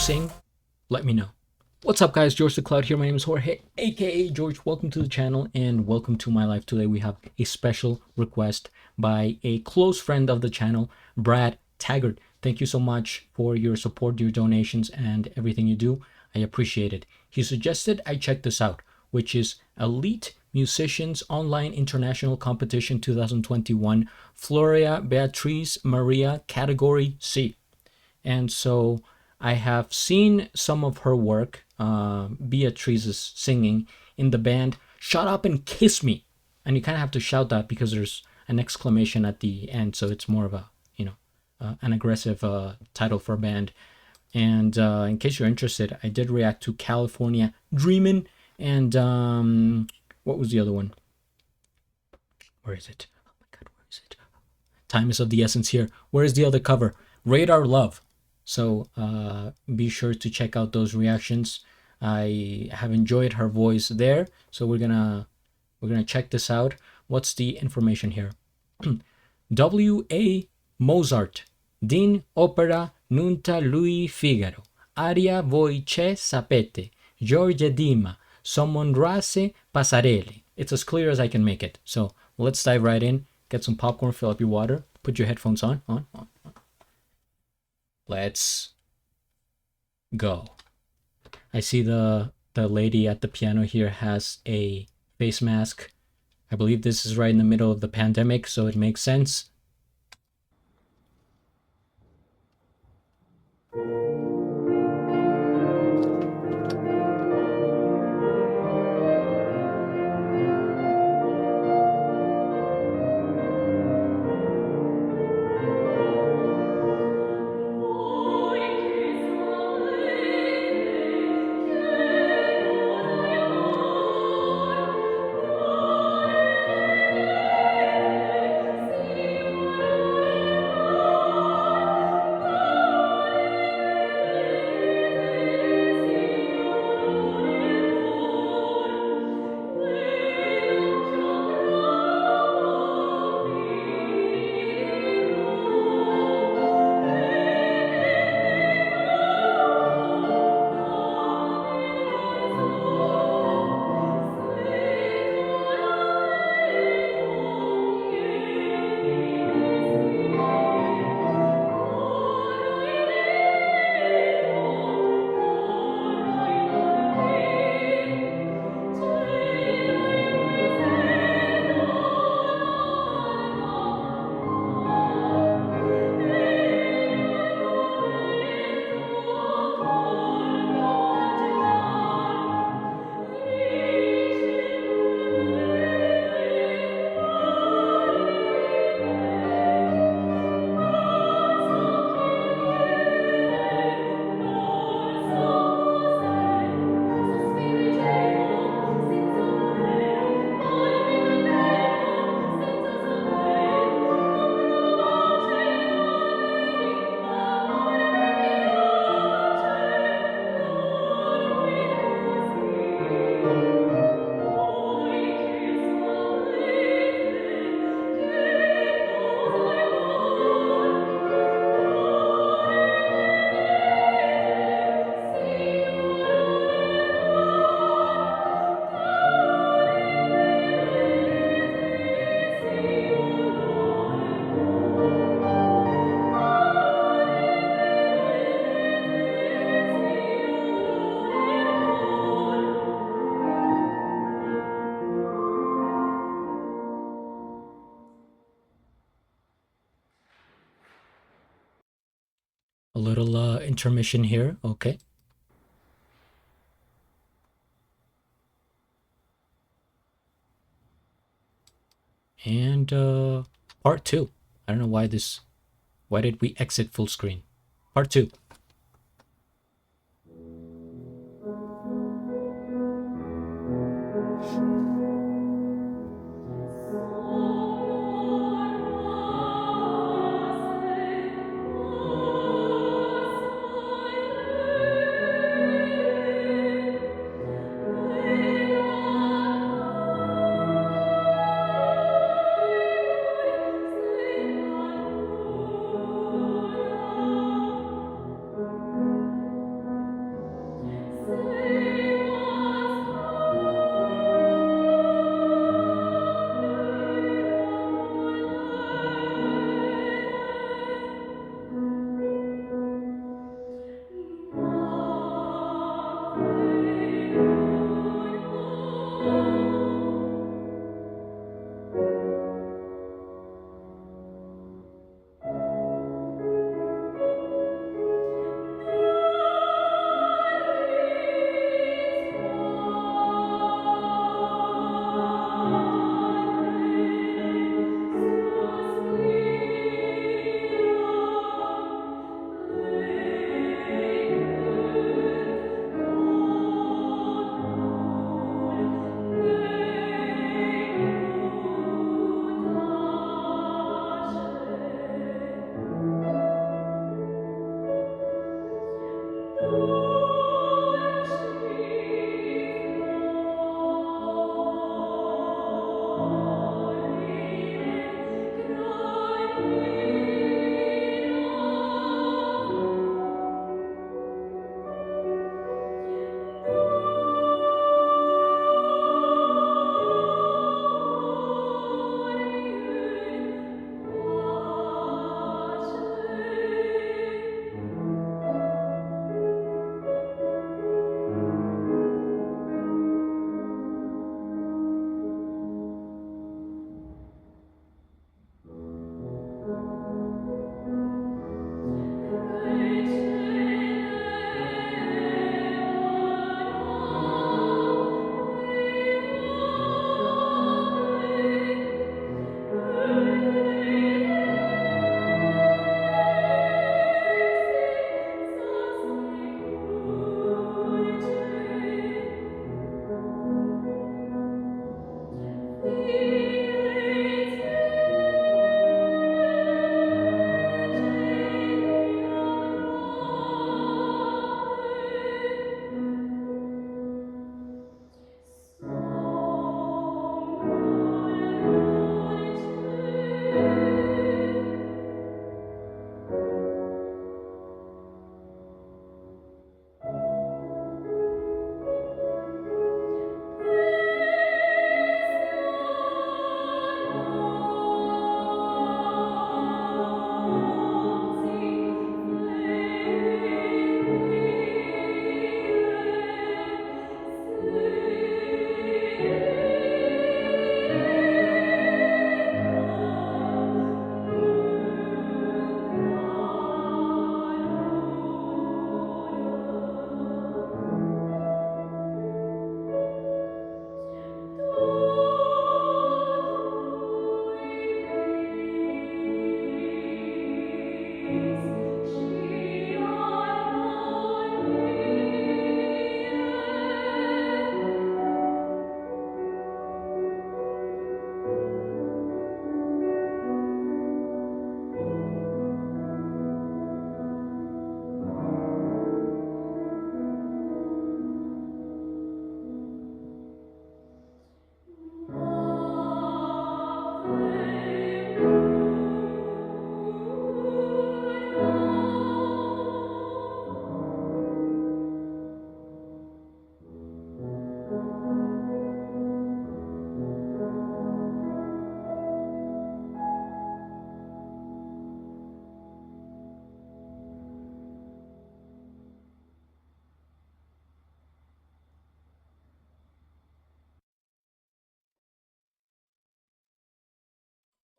sing, let me know. What's up, guys? George the Cloud here. My name is Jorge, aka George. Welcome to the channel and welcome to my life. Today we have a special request by a close friend of the channel, Brad Taggart. Thank you so much for your support, your donations, and everything you do. I appreciate it. He suggested I check this out, which is Elite Musicians Online International Competition 2021, Florea Beatrice-Maria, Category C. And so I have seen some of her work, Beatrice's singing in the band Shut Up and Kiss Me. And you kind of have to shout that because there's an exclamation at the end. So it's more of a, an aggressive title for a band. And in case you're interested, I did react to California Dreamin'. And what was the other one? Where is it? Oh my God, where is it? Time is of the essence here. Where is the other cover? Radar Love. So be sure to check out those reactions. I have enjoyed her voice there. So we're gonna check this out. What's the information here? W.A. Mozart, din opera nunta lui Figaro, aria voi ce sapete, Giorgia Dima, somon rase passarelli. It's as clear as I can make it. So let's dive right in. Get some popcorn, fill up your water, put your headphones on. Let's go. I see the lady at the piano here has a face mask. I believe this is right in the middle of the pandemic, so it makes sense. A little intermission here. Okay. And part 2. I don't know why did we exit full screen? Part 2.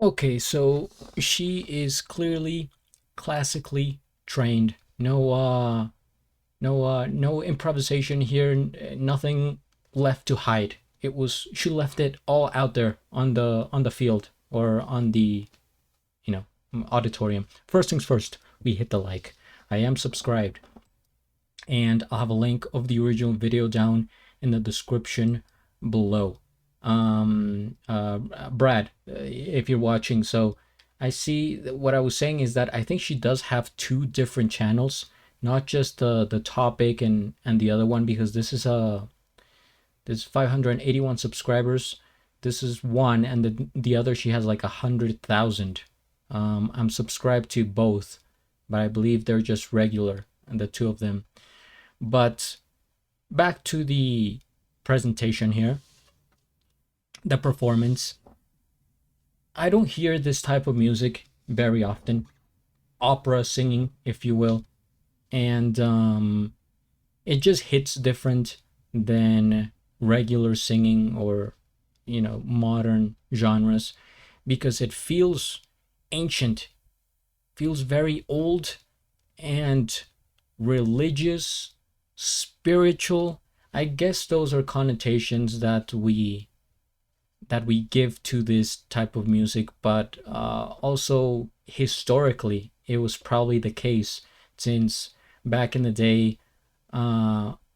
Okay, so she is clearly classically trained. No improvisation here, nothing left to hide. It was She left it all out there on the field or on the, you know, auditorium. First things first, we hit the like. I am subscribed, and I'll have a link of the original video down in the description below. Brad, if you're watching, so I see what I was saying is that I think she does have two different channels, not just the topic and the other one, because this 581 subscribers. This is one, and the other she has like 100,000. I'm subscribed to both, but I believe they're just regular, and the two of them. But back to the presentation here, the performance. I don't hear this type of music very often, opera singing, if you will, and it just hits different than regular singing or, modern genres, because it feels ancient, feels very old and religious, spiritual. I guess those are connotations that we give to this type of music, but also historically, it was probably the case, since back in the day,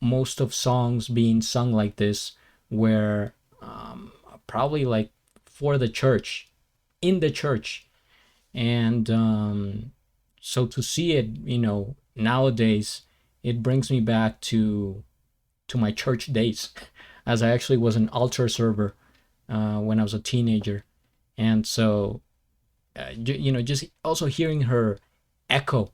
most of songs being sung like this were probably like for the church, in the church. And so to see it, nowadays, it brings me back to my church days, as I actually was an altar server when I was a teenager. And so, just also hearing her echo,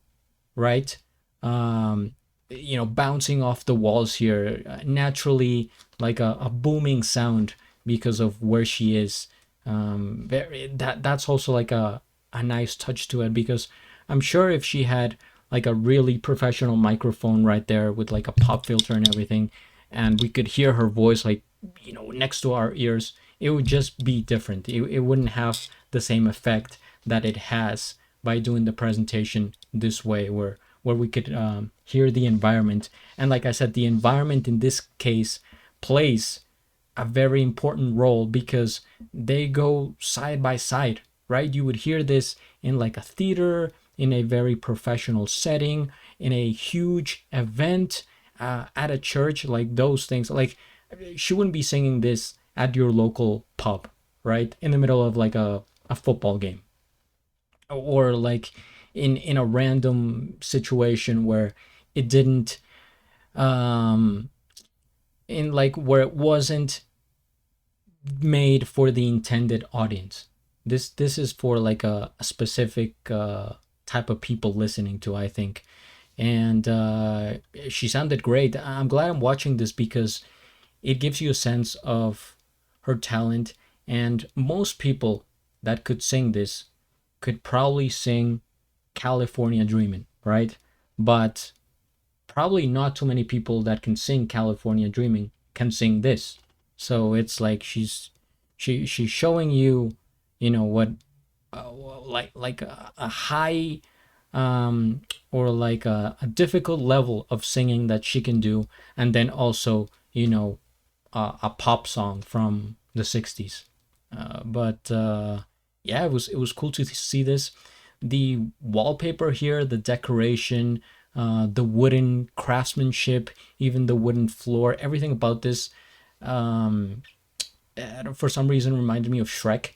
right? Bouncing off the walls here, naturally, like a booming sound because of where she is. That's also like a nice touch to it, because I'm sure if she had like a really professional microphone right there with like a pop filter and everything, and we could hear her voice like, next to our ears, it would just be different. It wouldn't have the same effect that it has by doing the presentation this way, where we could hear the environment. And like I said, the environment in this case plays a very important role, because they go side by side, right? You would hear this in like a theater, in a very professional setting, in a huge event, at a church, like those things. Like, she wouldn't be singing this at your local pub, right? In the middle of like a football game, or like in a random situation where it didn't, um in like where it wasn't made for the intended audience. This is for like a specific type of people listening to, I think. And she sounded great. I'm glad I'm watching this, because it gives you a sense of her talent. And most people that could sing this could probably sing California Dreamin', right? But probably not too many people that can sing California Dreaming can sing this. So it's like she's showing you, what, like a high, or like a difficult level of singing that she can do, and then also, a pop song from the 60s. But yeah, it was cool to see this. The wallpaper here, the decoration, the wooden craftsmanship, even the wooden floor, everything about this, um, for some reason reminded me of Shrek.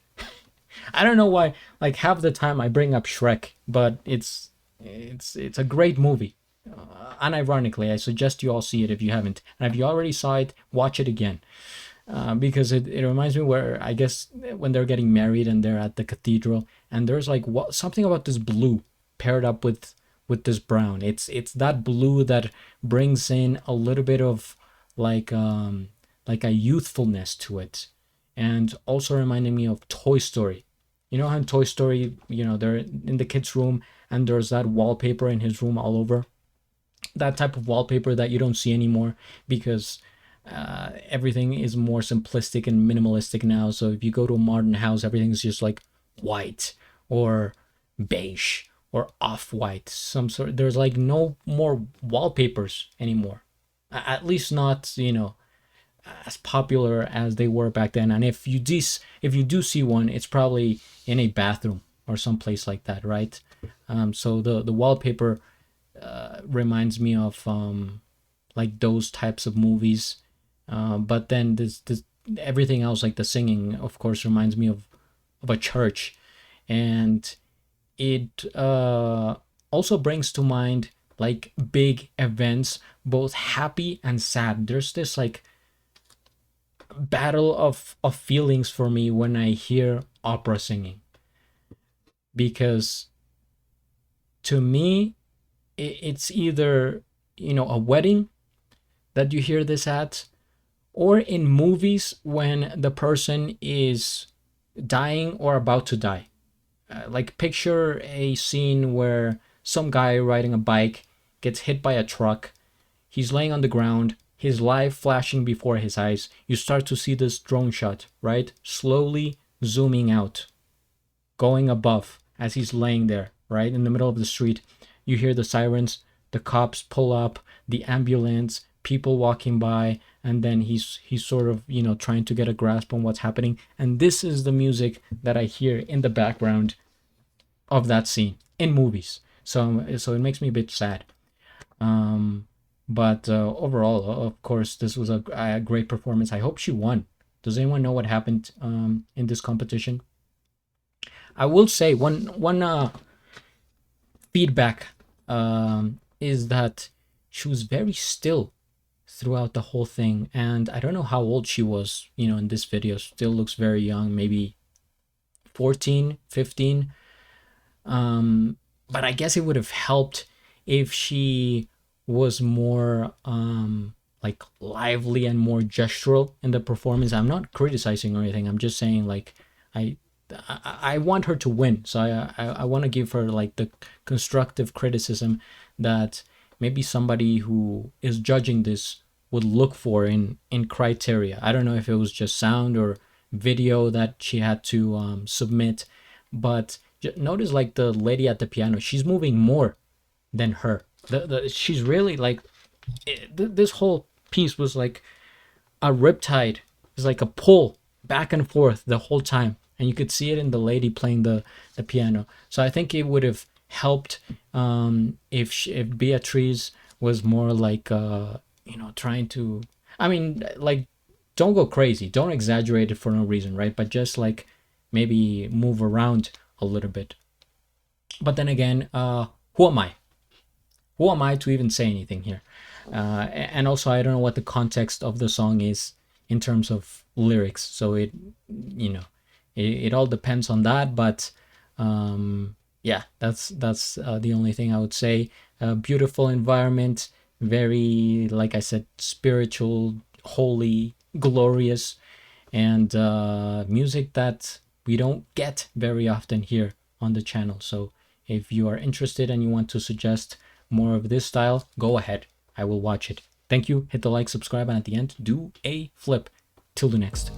I don't know why. Like, half the time I bring up Shrek, but it's a great movie. Unironically, I suggest you all see it if you haven't. And if you already saw it, watch it again, because it reminds me where, I guess, when they're getting married and they're at the cathedral, and there's like something about this blue paired up with this brown. It's that blue that brings in a little bit of like a youthfulness to it, and also reminding me of Toy Story. You know how in Toy Story, they're in the kids' room, and there's that wallpaper in his room all over. That type of wallpaper that you don't see anymore, because everything is more simplistic and minimalistic now. So if you go to a modern house, everything's just like white or beige or off-white, some sort. There's like no more wallpapers anymore, at least not, you know, as popular as they were back then. And if you do see one, it's probably in a bathroom or someplace like that, right? So the wallpaper reminds me of like those types of movies. But then this everything else, like the singing, of course, reminds me of a church. And it also brings to mind like big events, both happy and sad. There's this like battle of feelings for me when I hear opera singing, because to me it's either, you know, a wedding that you hear this at, or in movies when the person is dying or about to die. Like picture a scene where some guy riding a bike gets hit by a truck. He's laying on the ground, his life flashing before his eyes. You start to see this drone shot, right? Slowly zooming out, going above as he's laying there, right? In the middle of the street. You hear the sirens, the cops pull up, the ambulance, people walking by, and then he's sort of, you know, trying to get a grasp on what's happening. And this is the music that I hear in the background of that scene in movies. So it makes me a bit sad. But overall, of course, this was a great performance. I hope she won. Does anyone know what happened in this competition? I will say one feedback is that she was very still throughout the whole thing, and I don't know how old she was, you know, in this video. Still looks very young, maybe 14, 15. But I guess it would have helped if she was more like lively and more gestural in the performance. I'm not criticizing or anything. I'm just saying, like, I want her to win, so I want to give her like the constructive criticism that maybe somebody who is judging this would look for in criteria. I don't know if it was just sound or video that she had to submit, but notice like the lady at the piano, she's moving more than her. She's really like this whole piece was like a riptide. It's like a pull back and forth the whole time, and you could see it in the lady playing the piano. So I think it would have helped if Beatrice was more like you know, trying to, I mean, like, don't go crazy, don't exaggerate it for no reason, right? But just like maybe move around a little bit. But then again, who am I? Who am I to even say anything here? And also, I don't know what the context of the song is in terms of lyrics. So it, you know, it all depends on that. But yeah, that's the only thing I would say. Beautiful environment, very, like I said, spiritual, holy, glorious, and music that we don't get very often here on the channel. So if you are interested and you want to suggest more of this style, go ahead. I will watch it. Thank you. Hit the like, subscribe, and at the end, do a flip. Till the next.